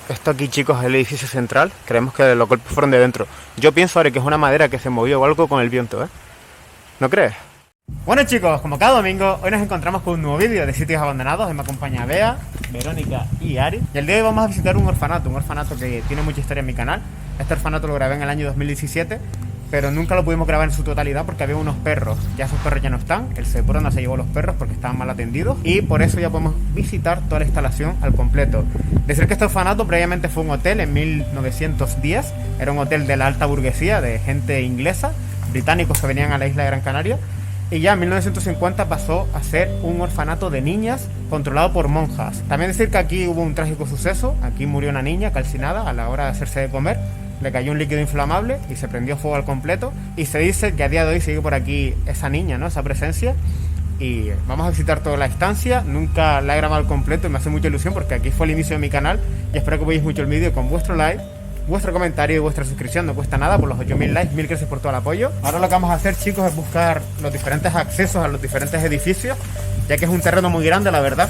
Esto aquí, chicos, es el edificio central. Creemos que los golpes fueron de dentro. Yo pienso ahora que es una madera que se movió o algo con el viento, ¿eh? ¿No crees? Bueno, chicos, como cada domingo, hoy nos encontramos con un nuevo vídeo de sitios abandonados. Hoy me acompaña Bea, Verónica y Ari. Y el día de hoy vamos a visitar un orfanato que tiene mucha historia en mi canal. Este orfanato lo grabé en el año 2017, pero nunca lo pudimos grabar en su totalidad porque había unos perros. Ya esos perros ya no están, el Seprona se llevó los perros porque estaban mal atendidos y por eso ya podemos visitar toda la instalación al completo. Decir que este orfanato previamente fue un hotel en 1910, era un hotel de la alta burguesía, de gente inglesa, británicos que venían a la isla de Gran Canaria. Y ya en 1950 pasó a ser un orfanato de niñas controlado por monjas. También decir que aquí hubo un trágico suceso. Aquí murió una niña calcinada a la hora de hacerse de comer. Le cayó un líquido inflamable y se prendió fuego al completo. Y se dice que a día de hoy sigue por aquí esa niña, ¿no? Esa presencia. Y vamos a visitar toda la estancia. Nunca la he grabado al completo y me hace mucha ilusión porque aquí fue el inicio de mi canal. Y espero que veáis mucho el vídeo con vuestro like, vuestro comentario y vuestra suscripción. No cuesta nada por los 8000 likes. Mil gracias por todo el apoyo. Ahora lo que vamos a hacer, chicos, es buscar los diferentes accesos a los diferentes edificios, ya que es un terreno muy grande, la verdad.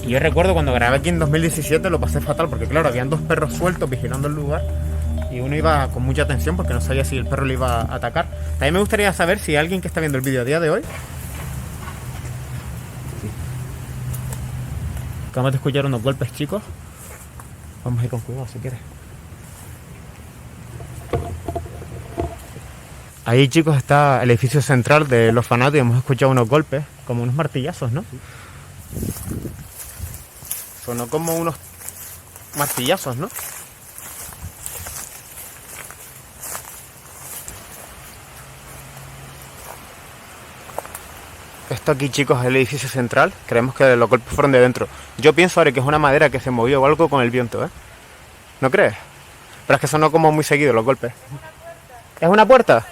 Y yo recuerdo cuando grabé aquí en 2017 lo pasé fatal porque, claro, habían dos perros sueltos vigilando el lugar y uno iba con mucha atención porque no sabía si el perro le iba a atacar. También me gustaría saber si alguien que está viendo el vídeo a día de hoy acabamos de escuchar unos golpes, chicos. Vamos a ir con cuidado si quieres. Ahí, chicos, está el edificio central del orfanato y hemos escuchado unos golpes, como unos martillazos, ¿no? Sonó como unos martillazos, ¿no? Esto aquí, chicos, es el edificio central. Creemos que los golpes fueron de dentro. Yo pienso ahora que es una madera que se movió o algo con el viento, ¿eh? ¿No crees? Pero es que sonó como muy seguido los golpes. ¿Es una puerta?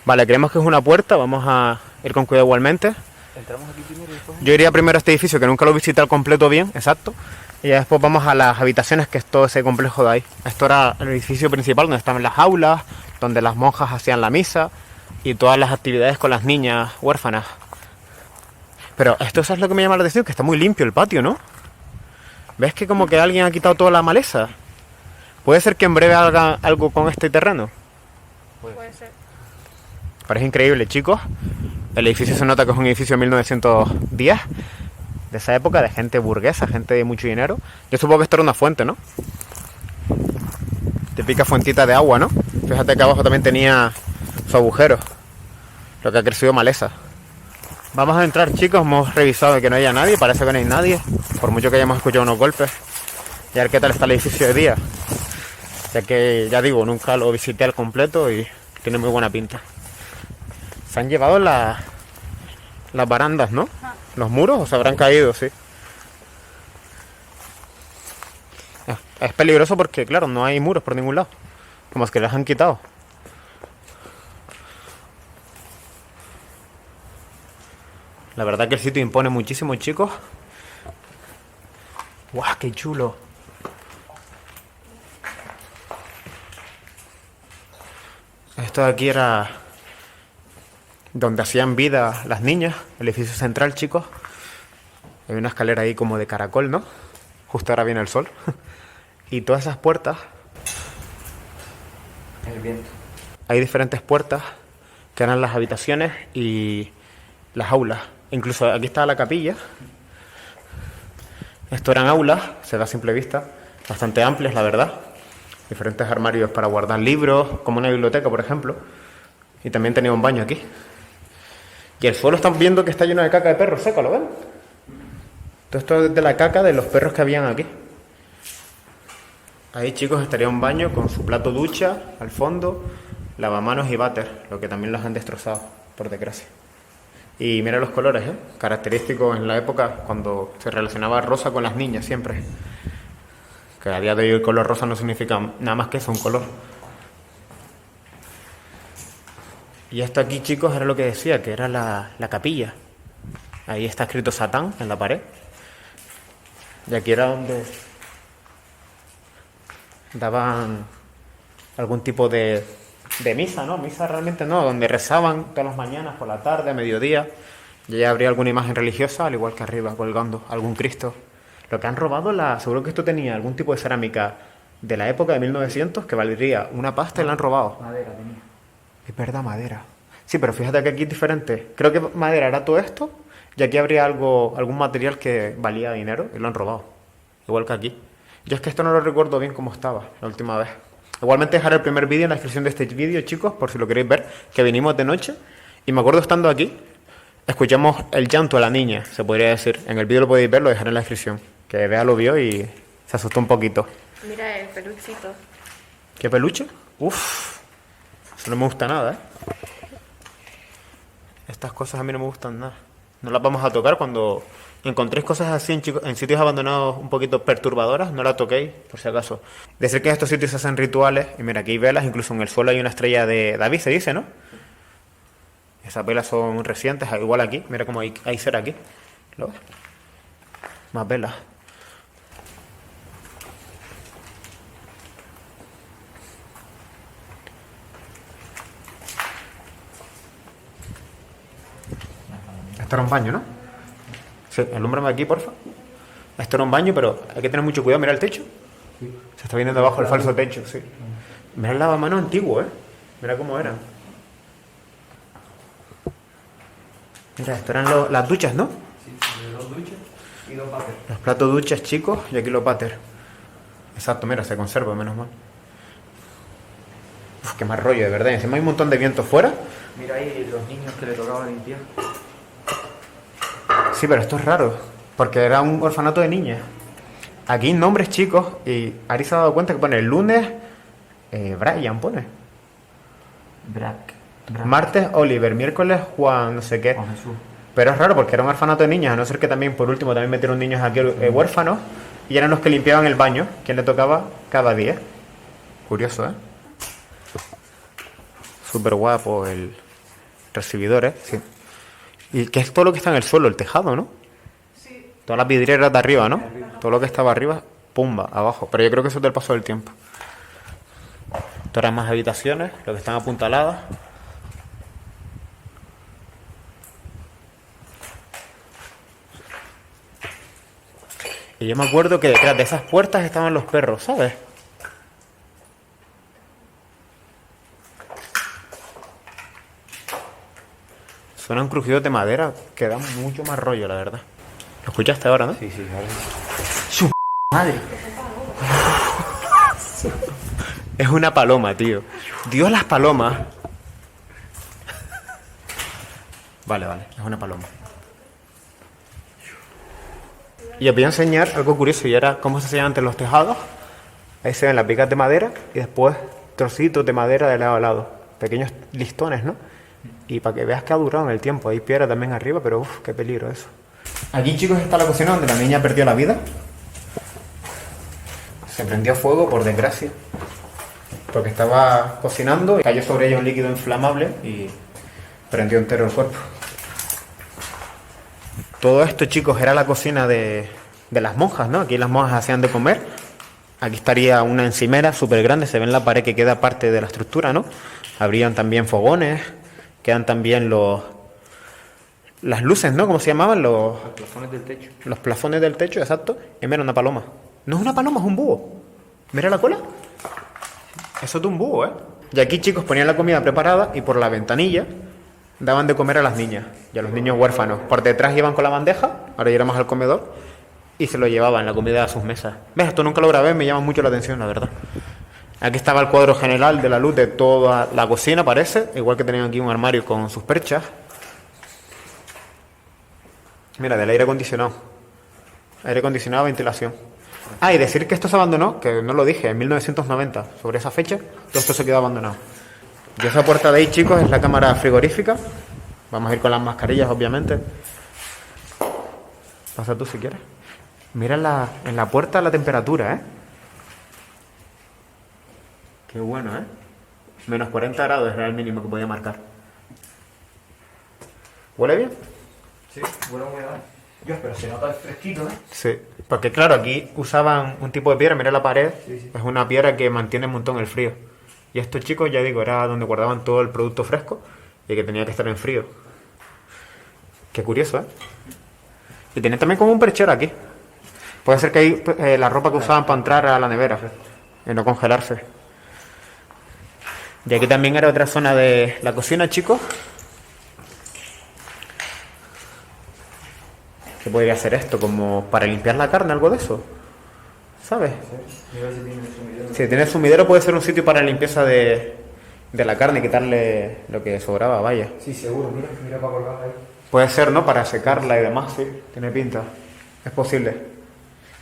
Vale, creemos que es una puerta. Vamos a ir con cuidado igualmente. Entramos aquí primero y después... Yo iría primero a este edificio, que nunca lo visité al completo bien, exacto. Y ya después vamos a las habitaciones, que es todo ese complejo de ahí. Esto era el edificio principal, donde estaban las aulas, donde las monjas hacían la misa y todas las actividades con las niñas huérfanas. Pero esto es lo que me llama la atención, que está muy limpio el patio, ¿no? ¿Ves que como que alguien ha quitado toda la maleza? ¿Puede ser que en breve haga algo con este terreno? Puede ser. Parece increíble, chicos. El edificio se nota que es un edificio de 1910, de esa época, de gente burguesa, gente de mucho dinero. Yo supongo que esto era una fuente, ¿no? Típica fuentita de agua, ¿no? Fíjate que abajo también tenía su agujero, lo que ha crecido maleza. Vamos a entrar, chicos. Hemos revisado que no haya nadie, parece que no hay nadie, por mucho que hayamos escuchado unos golpes. Y a ver qué tal está el edificio de día, ya que, ya digo, nunca lo visité al completo y tiene muy buena pinta. Se han llevado las barandas, ¿no? Los muros, o se habrán caído, sí. Es peligroso porque, claro, no hay muros por ningún lado, como es que las han quitado. La verdad que el sitio impone muchísimo, chicos. ¡Guau, qué chulo! Esto de aquí era donde hacían vida las niñas, el edificio central, chicos. Hay una escalera ahí como de caracol, ¿no? Justo ahora viene el sol. Y todas esas puertas... El viento. Hay diferentes puertas que eran las habitaciones y las aulas. Incluso aquí está la capilla. Esto eran aulas, se da a simple vista, bastante amplias, la verdad. Diferentes armarios para guardar libros, como una biblioteca, por ejemplo. Y también tenía un baño aquí. Y el suelo están viendo que está lleno de caca de perro seco, ¿lo ven? Todo esto es de la caca de los perros que habían aquí. Ahí, chicos, estaría un baño con su plato ducha al fondo, lavamanos y váter, lo que también los han destrozado, por desgracia. Y mira los colores, ¿eh? Característicos en la época cuando se relacionaba rosa con las niñas siempre. Que a día de hoy el color rosa no significa nada más que eso, un color. Y esto aquí, chicos, era lo que decía, que era la capilla. Ahí está escrito Satán en la pared. Y aquí era donde daban algún tipo de misa, ¿no? Misa realmente no, donde rezaban todas las mañanas, por la tarde, a mediodía. Y ya habría alguna imagen religiosa, al igual que arriba, colgando algún Cristo. Lo que han robado, seguro que esto tenía algún tipo de cerámica de la época de 1900 que valdría una pasta y la han robado. Madera tenía. Es verdad, madera. Sí, pero fíjate que aquí es diferente. Creo que madera era todo esto y aquí habría algún material que valía dinero y lo han robado. Igual que aquí. Yo es que esto no lo recuerdo bien cómo estaba la última vez. Igualmente dejaré el primer vídeo en la descripción de este vídeo, chicos, por si lo queréis ver, que vinimos de noche. Y me acuerdo estando aquí, escuchamos el llanto de la niña, se podría decir. En el vídeo lo podéis ver, lo dejaré en la descripción. Que Bea lo vio y se asustó un poquito. Mira el peluchito. ¿Qué peluche? Uf, eso no me gusta nada, ¿eh? Estas cosas a mí no me gustan nada. No las vamos a tocar cuando encontréis cosas así en sitios abandonados un poquito perturbadoras, no las toquéis, por si acaso. Decir que en estos sitios se hacen rituales, y mira, aquí hay velas, incluso en el suelo hay una estrella de David, se dice, ¿no? Esas velas son recientes, igual aquí, mira cómo hay cera aquí. ¿Lo ves? Más velas. Esto era un baño, ¿no? Sí, alúmbrame aquí, porfa. Esto era un baño, pero hay que tener mucho cuidado. Mira el techo. Se está viendo abajo el falso techo, sí. Mira el lavamanos antiguo, ¿eh? Mira cómo eran. Mira, esto eran las duchas, ¿no? Sí, 2 duchas y 2 váteres. Los platos duchas chicos y aquí los váteres. Exacto, mira, se conserva, menos mal. Uf, qué más rollo, de verdad. Encima hay un montón de viento fuera. Mira ahí los niños que le tocaba limpiar. Sí, pero esto es raro, porque era un orfanato de niñas. Aquí nombres chicos, y Ari se ha dado cuenta que pone el lunes, Brian pone. Brack. Martes, Oliver, miércoles, Juan, no sé qué. Juan Jesús. Pero es raro porque era un orfanato de niñas, a no ser que también, por último, también metieron niños aquí huérfanos, y eran los que limpiaban el baño, quien le tocaba cada día. Curioso, ¿eh? Súper guapo el recibidor, ¿eh? Sí. Y que es todo lo que está en el suelo, el tejado, ¿no? Sí. Todas las vidrieras de arriba, ¿no? Todo lo que estaba arriba, pumba, abajo. Pero yo creo que eso es del paso del tiempo. Todas las más habitaciones, lo que están apuntaladas. Y yo me acuerdo que detrás de esas puertas estaban los perros, ¿sabes? Suenan crujidos de madera que dan mucho más rollo, la verdad. ¿Lo escuchaste ahora, no? Sí, ahora ¡Su madre! Es una paloma, tío. Dios, las palomas. Vale, es una paloma. Y os voy a enseñar algo curioso, y era cómo se hacían antes los tejados. Ahí se ven las vigas de madera y después trocitos de madera de lado a lado. Pequeños listones, ¿no? Y para que veas que ha durado en el tiempo. Hay piedra también arriba, pero uff, qué peligro eso. Aquí, chicos, está la cocina donde la niña perdió la vida. Se prendió fuego, por desgracia. Porque estaba cocinando y cayó sobre ella un líquido inflamable y prendió entero el cuerpo. Todo esto, chicos, era la cocina de las monjas, ¿no? Aquí las monjas hacían de comer. Aquí estaría una encimera súper grande, se ve en la pared que queda parte de la estructura, ¿no? Habrían también fogones, quedan también las luces, ¿no? ¿Cómo se llamaban? Los plafones del techo. Los plafones del techo, exacto. Y mira, una paloma. No es una paloma, es un búho. Mira la cola. Eso es de un búho, ¿eh? Y aquí, chicos, ponían la comida preparada y por la ventanilla daban de comer a las niñas y a los niños huérfanos. Por detrás iban con la bandeja, ahora llegamos al comedor, y se lo llevaban la comida a sus mesas. ¿Ves? Esto nunca lo grabé, me llama mucho la atención, la verdad. Aquí estaba el cuadro general de la luz de toda la cocina, parece. Igual que tenían aquí un armario con sus perchas. Mira, del aire acondicionado. Aire acondicionado, ventilación. Ah, y decir que esto se abandonó, que no lo dije, en 1990. Sobre esa fecha, todo esto se quedó abandonado. Y esa puerta de ahí, chicos, es la cámara frigorífica. Vamos a ir con las mascarillas, obviamente. Pasa tú si quieres. Mira en la puerta la temperatura, ¿eh? Qué bueno, ¿eh? Menos 40 grados era el mínimo que podía marcar. ¿Huele bien? Sí, huele muy bien. Dios, pero se nota fresquito, ¿eh? Sí, porque claro, aquí usaban un tipo de piedra, mira la pared, Sí. es una piedra que mantiene un montón el frío. Y estos chicos, ya digo, era donde guardaban todo el producto fresco y que tenía que estar en frío. Qué curioso, ¿eh? Y tienen también como un perchero aquí. Puede ser que ahí la ropa que usaban para entrar a la nevera y no congelarse. Y aquí también era otra zona de la cocina, chicos. ¿Qué podría ser esto? Como para limpiar la carne, algo de eso. ¿Sabes? Si tiene sumidero puede ser un sitio para limpieza de la carne y quitarle lo que sobraba, vaya. Sí, seguro, mira para colgarla ahí. Puede ser, ¿no? Para secarla y demás, sí. Tiene pinta. Es posible.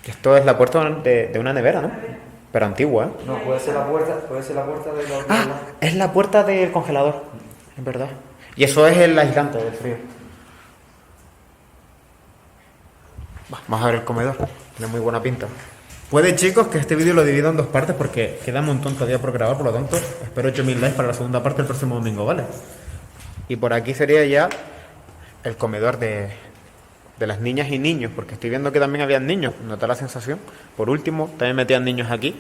Que esto es la puerta de una nevera, ¿no? Pero antigua, ¿eh? No, puede ser la puerta de la Ah, es la puerta del congelador. Es verdad. Y eso es el aislante del frío. Vamos a ver el comedor. Tiene muy buena pinta. Puede, chicos, que este vídeo lo divido en dos partes porque queda un montón todavía por grabar, por lo tanto, espero 8000 likes para la segunda parte el próximo domingo, ¿vale? Y por aquí sería ya el comedor de las niñas y niños, porque estoy viendo que también habían niños, ¿nota la sensación? Por último, también metían niños aquí,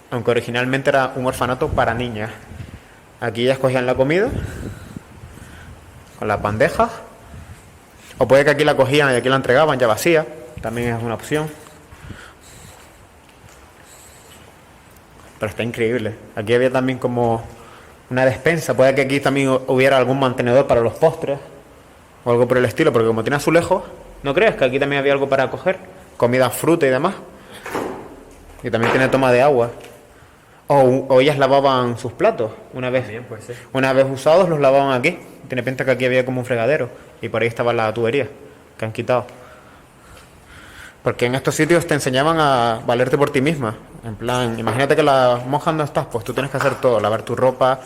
aunque originalmente era un orfanato para niñas. Aquí ya escogían la comida, con las bandejas, o puede que aquí la cogían y aquí la entregaban ya vacía, también es una opción. Pero está increíble. Aquí había también como una despensa. Puede que aquí también hubiera algún mantenedor para los postres o algo por el estilo, porque como tiene azulejos, ¿no crees que aquí también había algo para coger? Comida, fruta y demás. Y también tiene toma de agua. O ellas lavaban sus platos una vez. Bien, puede ser. Una vez usados los lavaban aquí. Tiene pinta que aquí había como un fregadero y por ahí estaba la tubería que han quitado. Porque en estos sitios te enseñaban a valerte por ti misma. En plan, imagínate que las monjas no estás, pues tú tienes que hacer todo, lavar tu ropa,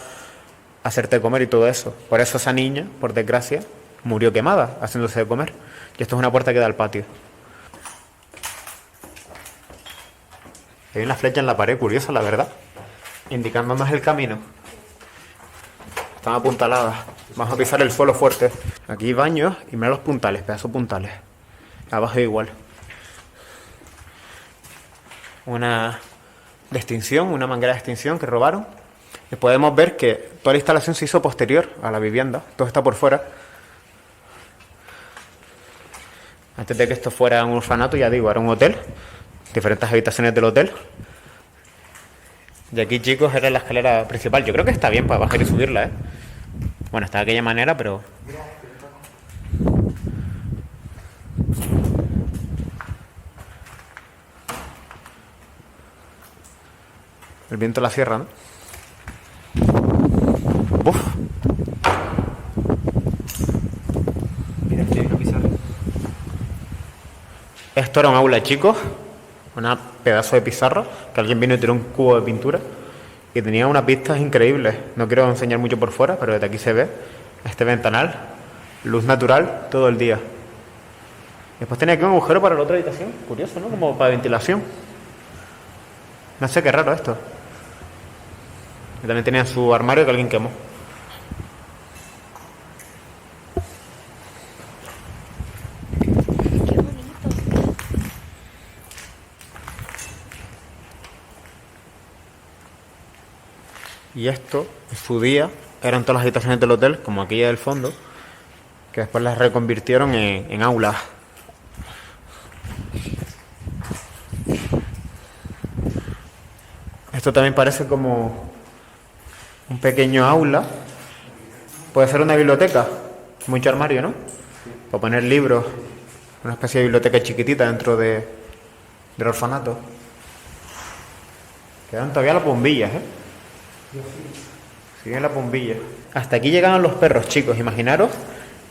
hacerte de comer y todo eso. Por eso esa niña, por desgracia, murió quemada haciéndose de comer. Y esto es una puerta que da al patio. Hay una flecha en la pared, curiosa la verdad, indicándonos el camino. Están apuntaladas. Vamos a pisar el suelo fuerte. Aquí hay baños y mira los puntales, pedazos puntales. Abajo igual. Una de extinción, una manguera de extinción que robaron. Y podemos ver que toda la instalación se hizo posterior a la vivienda. Todo está por fuera. Antes de que esto fuera un orfanato, ya digo, era un hotel. Diferentes habitaciones del hotel. Y aquí, chicos, era la escalera principal. Yo creo que está bien para bajar y subirla, ¿eh? Bueno, está de aquella manera, pero... El viento la cierra, ¿no? ¡Uf! Mira, aquí hay una pizarra. Esto era un aula, chicos. Una pedazo de pizarra. Que alguien vino y tiró un cubo de pintura. Y tenía unas vistas increíbles. No quiero enseñar mucho por fuera, pero desde aquí se ve este ventanal. Luz natural todo el día. Después tenía aquí un agujero para la otra habitación. Curioso, ¿no? Como para ventilación. No sé, qué raro esto. Y también tenía su armario que alguien quemó. Qué bonito. Y esto, en su día, eran todas las habitaciones del hotel, como aquella del fondo, que después las reconvirtieron en aulas. Esto también parece como un pequeño aula. Puede ser una biblioteca, mucho armario, ¿no? Para poner libros, una especie de biblioteca chiquitita dentro del orfanato. Quedan todavía las bombillas, ¿eh? Siguen las bombillas. Hasta aquí llegaban los perros, chicos. Imaginaros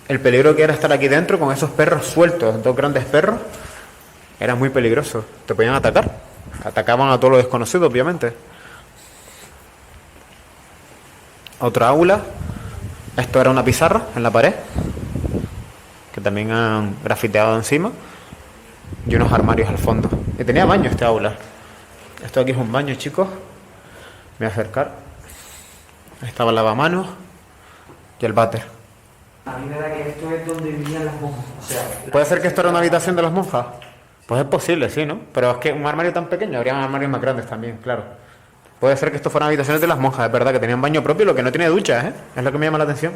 el peligro que era estar aquí dentro con esos perros sueltos, dos grandes perros. Era muy peligroso. Te podían atacar. Atacaban a todo lo desconocido, obviamente. Otra aula. Esto era una pizarra en la pared, que también han grafiteado encima. Y unos armarios al fondo. Y tenía baño este aula. Esto aquí es un baño, chicos. Me voy a acercar. Ahí estaba el lavamanos y el váter. A mí me da que esto es donde vivían las monjas. O sea, ¿Puede ser que esto era una habitación de las monjas? Pues es posible, sí, ¿no? Pero es que un armario tan pequeño, habrían armarios más grandes también, claro. Puede ser que esto fueran habitaciones de las monjas, es verdad, que tenían baño propio, lo que no tiene duchas, ¿eh? Es lo que me llama la atención.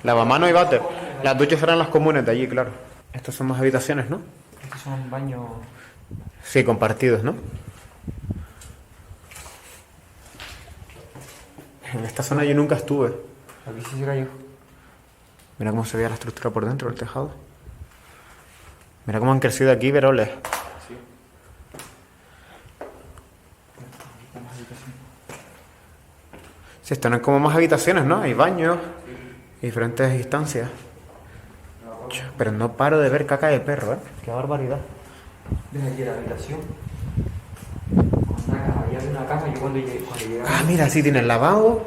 Lavamanos y váter. Las duchas eran las comunes de allí, claro. Estas son más habitaciones, ¿no? estos son baños. Sí, compartidos, ¿no? En esta zona yo nunca estuve. Aquí sí se cayó. Mira cómo se veía la estructura por dentro del tejado. Mira cómo han crecido aquí veroles. Sí. Sí, esto no es como más habitaciones, ¿no? Hay baños y diferentes instancias. Pero no paro de ver caca de perro, ¿eh? Qué barbaridad. Desde aquí la habitación. Con una cama, había una cama. Yo cuando llegué. Ah, mira, sí, tiene el lavabo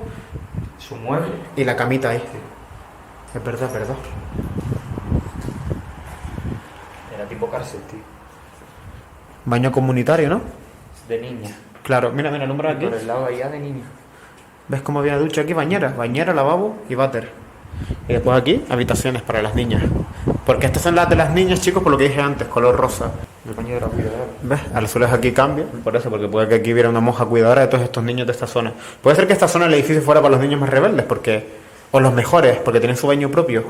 Su mueble. y la camita ahí. Es verdad, verdad. Era tipo cárcel, tío. Baño comunitario, ¿no? De niña. Claro, mira, alumbra aquí. Por el lado allá de niña. ¿Ves cómo había ducha aquí? Bañera, lavabo y váter. Y después aquí, habitaciones para las niñas. Porque estas son las de las niñas, chicos, por lo que dije antes, color rosa. El baño de la cuidadora. ¿Ves? Al azules aquí cambia, por eso, porque puede que aquí hubiera una monja cuidadora de todos estos niños de esta zona. Puede ser que esta zona del edificio fuera para los niños más rebeldes, o los mejores, porque tienen su baño propio.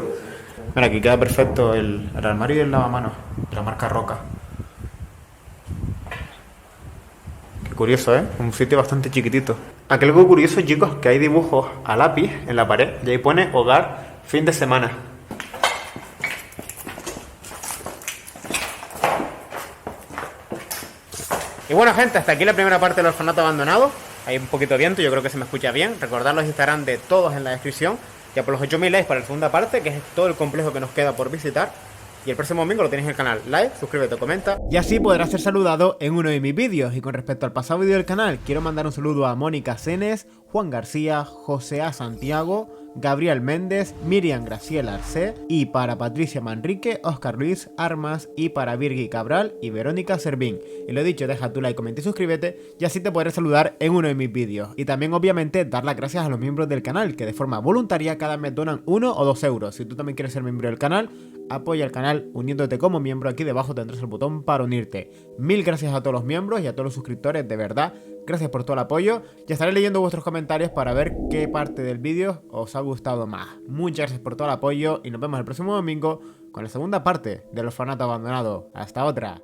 Mira, aquí queda perfecto el armario y el lavamanos, de la marca Roca. Qué curioso, ¿eh? Un sitio bastante chiquitito. Aquí algo curioso, chicos, que hay dibujos a lápiz en la pared, y ahí pone hogar fin de semana. Y bueno, gente, hasta aquí la primera parte del orfanato abandonado. Hay un poquito de viento, yo creo que se me escucha bien. Recordad los Instagram de todos en la descripción. Ya por los 8000 likes para la segunda parte, que es todo el complejo que nos queda por visitar. Y el próximo domingo lo tenéis en el canal. Like, suscríbete, comenta. Y así podrás ser saludado en uno de mis vídeos. Y con respecto al pasado vídeo del canal, quiero mandar un saludo a Mónica Cenes, Juan García, José A. Santiago, Gabriel Méndez, Miriam Graciela Arce, y para Patricia Manrique, Oscar Luis Armas, y para Virgui Cabral y Verónica Servín. Y lo dicho, deja tu like, comenta y suscríbete, y así te podré saludar en uno de mis vídeos. Y también obviamente dar las gracias a los miembros del canal, que de forma voluntaria cada mes donan 1 o 2 euros. Si tú también quieres ser miembro del canal, apoya el canal uniéndote como miembro. Aquí debajo tendrás el botón para unirte. Mil gracias a todos los miembros y a todos los suscriptores, de verdad. Gracias por todo el apoyo. Ya estaré leyendo vuestros comentarios para ver qué parte del vídeo os ha gustado más. Muchas gracias por todo el apoyo y nos vemos el próximo domingo con la segunda parte del orfanato abandonado. Hasta otra.